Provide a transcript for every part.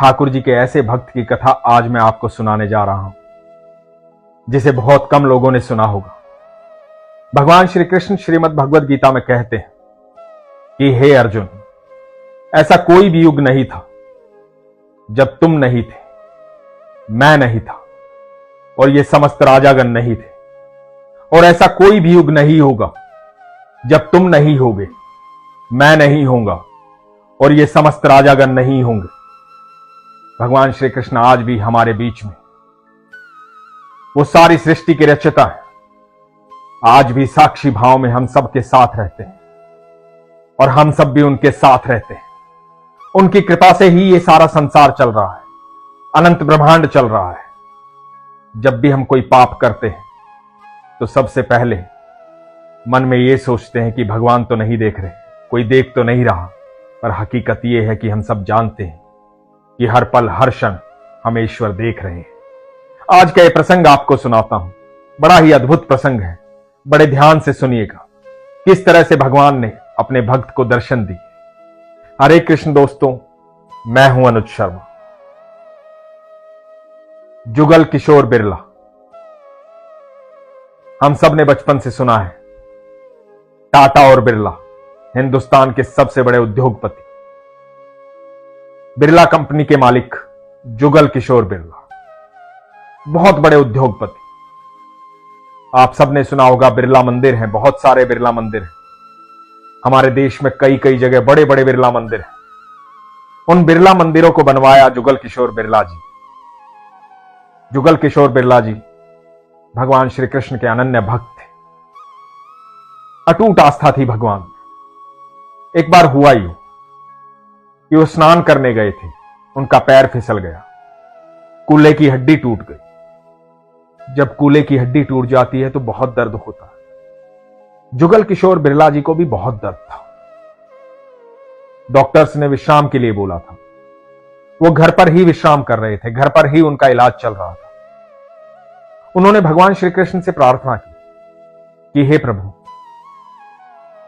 ठाकुर जी के ऐसे भक्त की कथा आज मैं आपको सुनाने जा रहा हूं, जिसे बहुत कम लोगों ने सुना होगा। भगवान श्री कृष्ण श्रीमद् भगवद गीता में कहते हैं कि हे अर्जुन, ऐसा कोई भी युग नहीं था जब तुम नहीं थे, मैं नहीं था और ये समस्त राजागण नहीं थे, और ऐसा कोई भी युग नहीं होगा जब तुम नहीं होगे, मैं नहीं होऊंगा और ये समस्त राजागण नहीं होंगे। भगवान श्री कृष्ण आज भी हमारे बीच में, वो सारी सृष्टि के रचयिता है, आज भी साक्षी भाव में हम सब के साथ रहते हैं और हम सब भी उनके साथ रहते हैं। उनकी कृपा से ही ये सारा संसार चल रहा है, अनंत ब्रह्मांड चल रहा है। जब भी हम कोई पाप करते हैं तो सबसे पहले मन में ये सोचते हैं कि भगवान तो नहीं देख रहे, कोई देख तो नहीं रहा, पर हकीकत यह है कि हम सब जानते हैं कि हर पल हर क्षण हमें ईश्वर देख रहे हैं। आज का यह प्रसंग आपको सुनाता हूं, बड़ा ही अद्भुत प्रसंग है, बड़े ध्यान से सुनिएगा किस तरह से भगवान ने अपने भक्त को दर्शन दिए। हरे कृष्ण दोस्तों, मैं हूं अनुज शर्मा। जुगल किशोर बिरला, हम सब ने बचपन से सुना है, टाटा और बिरला हिंदुस्तान के सबसे बड़े उद्योगपति, बिरला कंपनी के मालिक जुगल किशोर बिरला, बहुत बड़े उद्योगपति। आप सब ने सुना होगा बिरला मंदिर हैं, बहुत सारे बिरला मंदिर हैं हमारे देश में, कई कई जगह बड़े बड़े बिरला मंदिर हैं। उन बिरला मंदिरों को बनवाया जुगल किशोर बिरला जी। जुगल किशोर बिरला जी भगवान श्री कृष्ण के अनन्य भक्त थे, अटूट आस्था थी भगवान में। एक बार हुआ यूं कि वो स्नान करने गए थे, उनका पैर फिसल गया, कूल्हे की हड्डी टूट गई। जब कूल्हे की हड्डी टूट जाती है तो बहुत दर्द होता है। जुगल किशोर बिरला जी को भी बहुत दर्द था। डॉक्टर्स ने विश्राम के लिए बोला था, वो घर पर ही विश्राम कर रहे थे, घर पर ही उनका इलाज चल रहा था। उन्होंने भगवान श्री कृष्ण से प्रार्थना की कि हे प्रभु,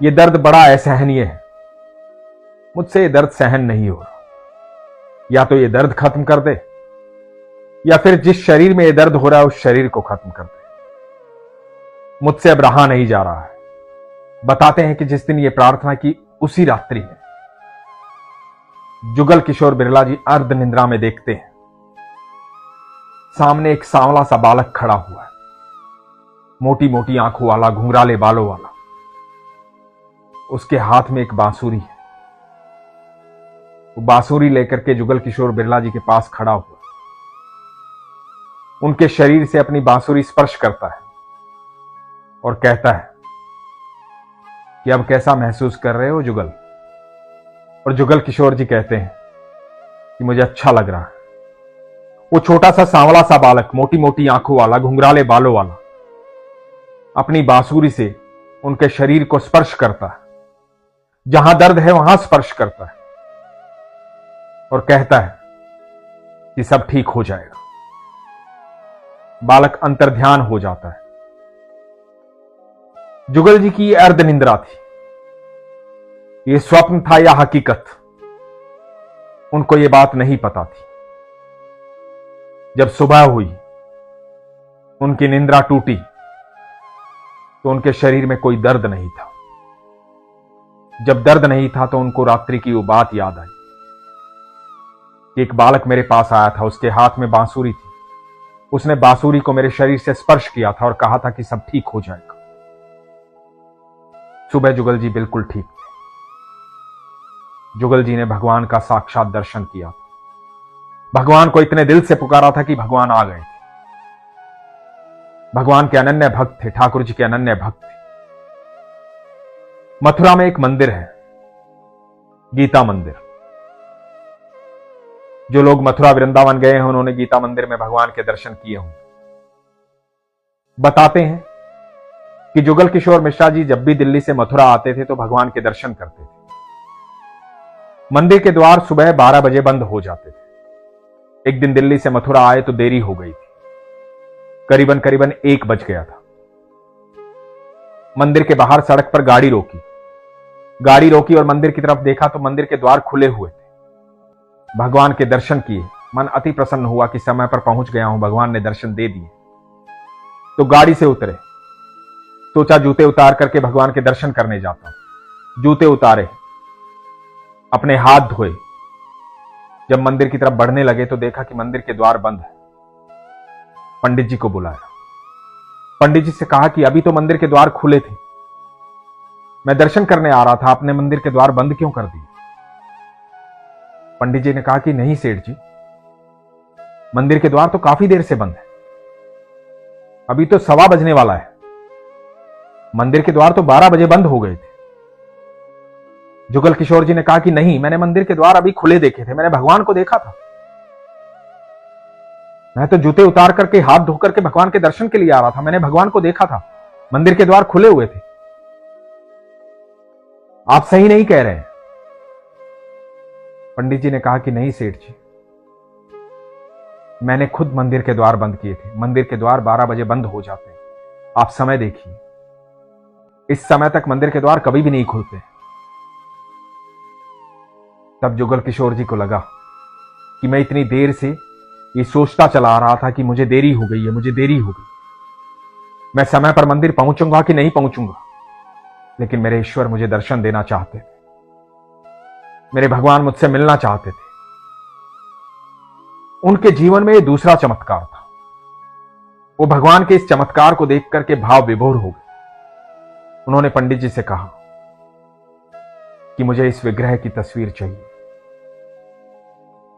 ये दर्द बड़ा असहनीय है, मुझसे ये दर्द सहन नहीं हो रहा, या तो ये दर्द खत्म कर दे या फिर जिस शरीर में ये दर्द हो रहा है उस शरीर को खत्म कर दे, मुझसे अब रहा नहीं जा रहा है। बताते हैं कि जिस दिन ये प्रार्थना की उसी रात्रि में जुगल किशोर बिरला जी अर्ध निंद्रा में देखते हैं, सामने एक सांवला सा बालक खड़ा हुआ है, मोटी मोटी आंखों वाला, घुंघराले बालों वाला। उसके हाथ में एक बांसुरी है। वो बांसुरी लेकर के जुगल किशोर बिरला जी के पास खड़ा हुआ, उनके शरीर से अपनी बांसुरी स्पर्श करता है और कहता है कि अब कैसा महसूस कर रहे हो जुगल? और जुगल किशोर जी कहते हैं कि मुझे अच्छा लग रहा है। वो छोटा सा सांवला सा बालक, मोटी मोटी आंखों वाला, घुंघराले बालों वाला, अपनी बांसुरी से उनके शरीर को स्पर्श करता है, जहां दर्द है वहां स्पर्श करता है और कहता है कि सब ठीक हो जाएगा। बालक अंतर्ध्यान हो जाता है। जुगल जी की अर्ध निंद्रा थी, ये स्वप्न था या हकीकत, उनको ये बात नहीं पता थी। जब सुबह हुई, उनकी निंद्रा टूटी तो उनके शरीर में कोई दर्द नहीं था। जब दर्द नहीं था तो उनको रात्रि की वो बात याद आई कि एक बालक मेरे पास आया था, उसके हाथ में बांसुरी थी, उसने बांसुरी को मेरे शरीर से स्पर्श किया था और कहा था कि सब ठीक हो जाएगा। सुबह जुगल जी बिल्कुल ठीक थे। जुगल जी ने भगवान का साक्षात दर्शन किया था, भगवान को इतने दिल से पुकारा था कि भगवान आ गए थे। भगवान के अनन्य भक्त थे, ठाकुर जी के अनन्य भक्त थे। मथुरा में एक मंदिर है, गीता मंदिर। जो लोग मथुरा वृंदावन गए हैं उन्होंने गीता मंदिर में भगवान के दर्शन किए होंगे। बताते हैं कि जुगल किशोर मिश्रा जी जब भी दिल्ली से मथुरा आते थे तो भगवान के दर्शन करते थे। मंदिर के द्वार सुबह 12 बजे बंद हो जाते थे। एक दिन दिल्ली से मथुरा आए तो देरी हो गई थी, करीबन 1 बज गया था। मंदिर के बाहर सड़क पर गाड़ी रोकी और मंदिर की तरफ देखा तो मंदिर के द्वार खुले हुए थे। भगवान के दर्शन किए, मन अति प्रसन्न हुआ कि समय पर पहुंच गया हूं, भगवान ने दर्शन दे दिए। तो गाड़ी से उतरे, सोचा जूते उतार करके भगवान के दर्शन करने जाता हूं। जूते उतारे, अपने हाथ धोए, जब मंदिर की तरफ बढ़ने लगे तो देखा कि मंदिर के द्वार बंद है। पंडित जी को बुलाया, पंडित जी से कहा कि अभी तो मंदिर के द्वार खुले थे, मैं दर्शन करने आ रहा था, आपने मंदिर के द्वार बंद क्यों कर दिए? पंडित जी ने कहा कि नहीं सेठ जी, मंदिर के द्वार तो काफी देर से बंद है, अभी तो 1:15 बजने वाला है, मंदिर के द्वार तो 12 बजे बंद हो गए थे। जुगल किशोर जी ने कहा कि नहीं, मैंने मंदिर के द्वार अभी खुले देखे थे, मैंने भगवान को देखा था, मैं तो जूते उतार करके हाथ धो करके भगवान के दर्शन के लिए आ रहा था, मैंने भगवान को देखा था, मंदिर के द्वार खुले हुए थे, आप सही नहीं कह रहे हैं। पंडित जी ने कहा कि नहीं सेठ जी, मैंने खुद मंदिर के द्वार बंद किए थे, मंदिर के द्वार 12 बजे बंद हो जाते हैं, आप समय देखिए, इस समय तक मंदिर के द्वार कभी भी नहीं खुलते। तब जुगल किशोर जी को लगा कि मैं इतनी देर से ये सोचता चला आ रहा था कि मुझे देरी हो गई है, मुझे देरी हो गई, मैं समय पर मंदिर पहुंचूंगा कि नहीं पहुंचूंगा, लेकिन मेरे ईश्वर मुझे दर्शन देना चाहते थे, मेरे भगवान मुझसे मिलना चाहते थे। उनके जीवन में ये दूसरा चमत्कार था। वो भगवान के इस चमत्कार को देख करके भाव विभोर हो गए। उन्होंने पंडित जी से कहा कि मुझे इस विग्रह की तस्वीर चाहिए।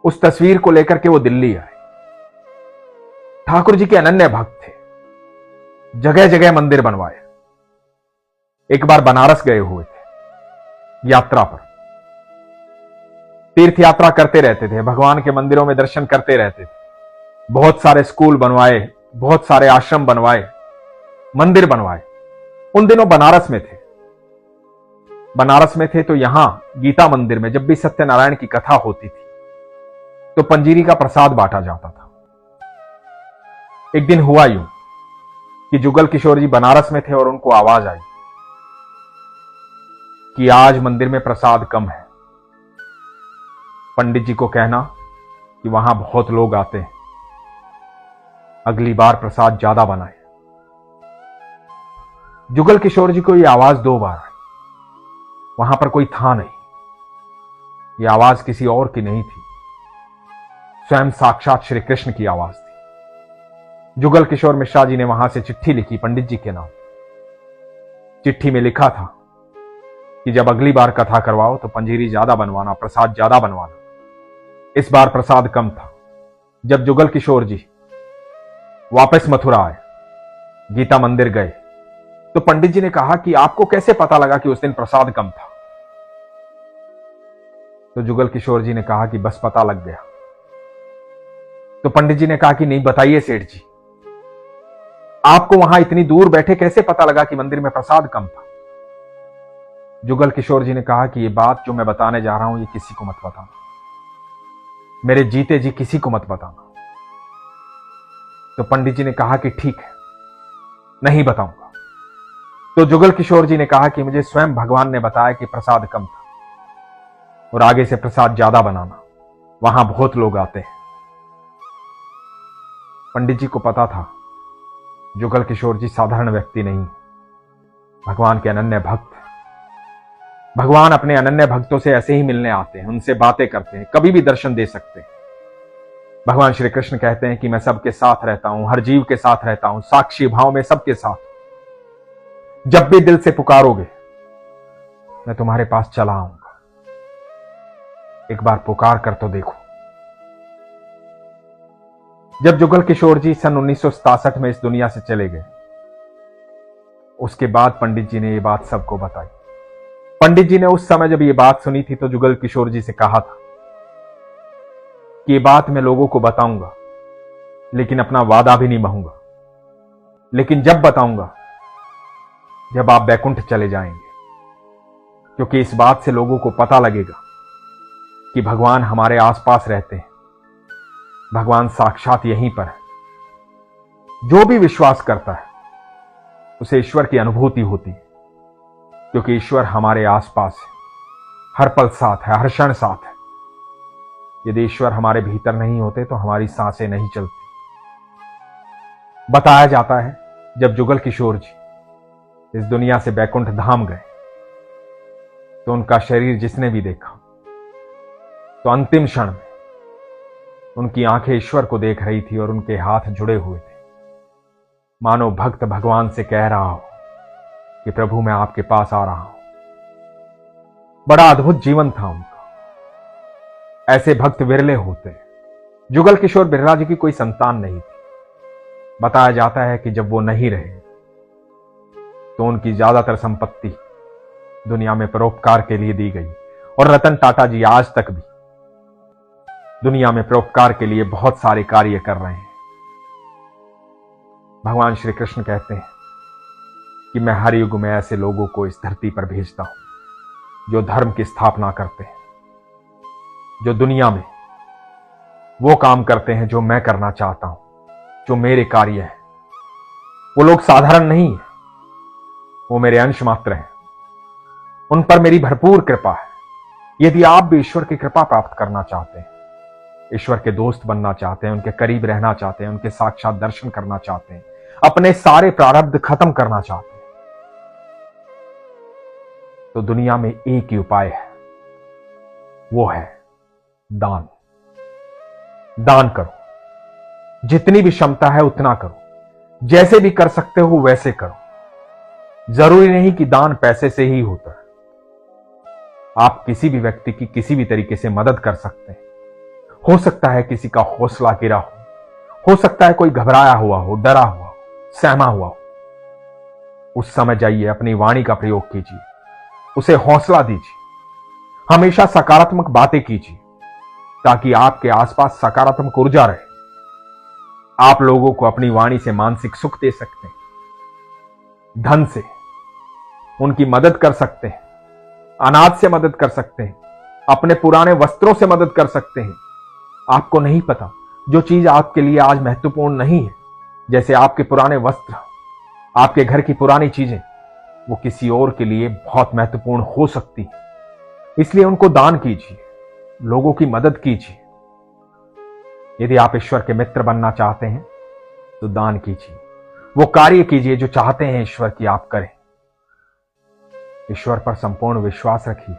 उस तस्वीर को लेकर के वो दिल्ली आए। ठाकुर जी के अनन्य भक्त थे, जगह जगह मंदिर बनवाए। एक बार बनारस गए हुए थे यात्रा पर, तीर्थ यात्रा करते रहते थे, भगवान के मंदिरों में दर्शन करते रहते थे, बहुत सारे स्कूल बनवाए, बहुत सारे आश्रम बनवाए, मंदिर बनवाए। उन दिनों बनारस में थे। बनारस में थे तो यहां गीता मंदिर में जब भी सत्यनारायण की कथा होती थी तो पंजीरी का प्रसाद बांटा जाता था। एक दिन हुआ यूं कि जुगल किशोर जी बनारस में थे और उनको आवाज आई कि आज मंदिर में प्रसाद कम है। पंडित जी को कहना कि वहां बहुत लोग आते हैं, अगली बार प्रसाद ज्यादा बनाए। जुगल किशोर जी को यह आवाज 2 बार आई। वहां पर कोई था नहीं, यह आवाज किसी और की नहीं थी, स्वयं साक्षात श्री कृष्ण की आवाज थी। जुगल किशोर मिश्रा जी ने वहां से चिट्ठी लिखी पंडित जी के नाम। चिट्ठी में लिखा था कि जब अगली बार कथा करवाओ तो पंजीरी ज्यादा बनवाना, प्रसाद ज्यादा बनवाना। इस बार प्रसाद कम था। जब जुगल किशोर जी वापस मथुरा आए, गीता मंदिर गए, तो पंडित जी ने कहा कि आपको कैसे पता लगा कि उस दिन प्रसाद कम था? तो जुगल किशोर जी ने कहा कि बस पता लग गया। तो पंडित जी ने कहा कि नहीं, बताइए सेठ जी, आपको वहां इतनी दूर बैठे कैसे पता लगा कि मंदिर में प्रसाद कम था? जुगल किशोर जी ने कहा कि यह बात जो मैं बताने जा रहा हूं, ये किसी को मत बताना, मेरे जीते जी किसी को मत बताना। तो पंडित जी ने कहा कि ठीक है, नहीं बताऊंगा। तो जुगल किशोर जी ने कहा कि मुझे स्वयं भगवान ने बताया कि प्रसाद कम था और आगे से प्रसाद ज्यादा बनाना, वहां बहुत लोग आते हैं। पंडित जी को पता था जुगल किशोर जी साधारण व्यक्ति नहीं, भगवान के अनन्य भक्त। भगवान अपने अनन्य भक्तों से ऐसे ही मिलने आते हैं, उनसे बातें करते हैं, कभी भी दर्शन दे सकते हैं। भगवान श्री कृष्ण कहते हैं कि मैं सबके साथ रहता हूं, हर जीव के साथ रहता हूं, साक्षी भाव में सबके साथ। जब भी दिल से पुकारोगे मैं तुम्हारे पास चला आऊंगा, एक बार पुकार कर तो देखो। जब जुगल किशोर जी सन 1967 में इस दुनिया से चले गए, उसके बाद पंडित जी ने यह बात सबको बताई। पंडित जी ने उस समय जब ये बात सुनी थी तो जुगल किशोर जी से कहा था कि ये बात मैं लोगों को बताऊंगा, लेकिन अपना वादा भी नहीं महूंगा, लेकिन जब बताऊंगा जब आप बैकुंठ चले जाएंगे, क्योंकि इस बात से लोगों को पता लगेगा कि भगवान हमारे आसपास रहते हैं, भगवान साक्षात यहीं पर है। जो भी विश्वास करता है उसे ईश्वर की अनुभूति होती है, क्योंकि ईश्वर हमारे आसपास है, हर पल साथ है, हर क्षण साथ है। यदि ईश्वर हमारे भीतर नहीं होते तो हमारी सांसें नहीं चलती। बताया जाता है जब जुगल किशोर जी इस दुनिया से बैकुंठ धाम गए तो उनका शरीर जिसने भी देखा तो अंतिम क्षण में उनकी आंखें ईश्वर को देख रही थी और उनके हाथ जुड़े हुए थे, मानो भक्त भगवान से कह रहा हो कि प्रभु मैं आपके पास आ रहा हूं। बड़ा अद्भुत जीवन था उनका। ऐसे भक्त विरले होते। जुगल किशोर बिरला जी की कोई संतान नहीं थी। बताया जाता है कि जब वो नहीं रहे तो उनकी ज्यादातर संपत्ति दुनिया में परोपकार के लिए दी गई और रतन टाटा जी आज तक भी दुनिया में परोपकार के लिए बहुत सारे कार्य कर रहे हैं। भगवान श्री कृष्ण कहते हैं कि मैं हर युग में ऐसे लोगों को इस धरती पर भेजता हूं जो धर्म की स्थापना करते हैं, जो दुनिया में वो काम करते हैं जो मैं करना चाहता हूं, जो मेरे कार्य हैं। वो लोग साधारण नहीं है, वो मेरे अंश मात्र हैं। उन पर मेरी भरपूर कृपा है। यदि आप भी ईश्वर की कृपा प्राप्त करना चाहते हैं, ईश्वर के दोस्त बनना चाहते हैं, उनके करीब रहना चाहते हैं, उनके साक्षात दर्शन करना चाहते हैं, अपने सारे प्रारब्ध खत्म करना चाहते हैं, तो दुनिया में एक ही उपाय है, वो है दान। दान करो, जितनी भी क्षमता है उतना करो, जैसे भी कर सकते हो वैसे करो। जरूरी नहीं कि दान पैसे से ही होता है। आप किसी भी व्यक्ति की किसी भी तरीके से मदद कर सकते हैं। हो सकता है किसी का हौसला गिरा हो सकता है कोई घबराया हुआ हो, डरा हुआ हो, सहमा हुआ हो। उस समय जाइए, अपनी वाणी का प्रयोग कीजिए, उसे हौसला दीजिए, हमेशा सकारात्मक बातें कीजिए ताकि आपके आसपास सकारात्मक ऊर्जा रहे। आप लोगों को अपनी वाणी से मानसिक सुख दे सकते हैं, धन से उनकी मदद कर सकते हैं, अनाथ से मदद कर सकते हैं, अपने पुराने वस्त्रों से मदद कर सकते हैं। आपको नहीं पता जो चीज आपके लिए आज महत्वपूर्ण नहीं है, जैसे आपके पुराने वस्त्र, आपके घर की पुरानी चीजें, वो किसी और के लिए बहुत महत्वपूर्ण हो सकती है। इसलिए उनको दान कीजिए, लोगों की मदद कीजिए। यदि आप ईश्वर के मित्र बनना चाहते हैं तो दान कीजिए, वो कार्य कीजिए जो चाहते हैं ईश्वर की आप करें। ईश्वर पर संपूर्ण विश्वास रखिए,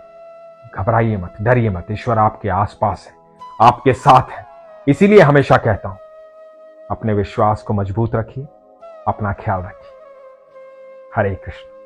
घबराइए मत, डरिए मत। ईश्वर आपके आसपास है, आपके साथ है। इसीलिए हमेशा कहता हूं, अपने विश्वास को मजबूत रखिए, अपना ख्याल रखिए। हरे कृष्ण।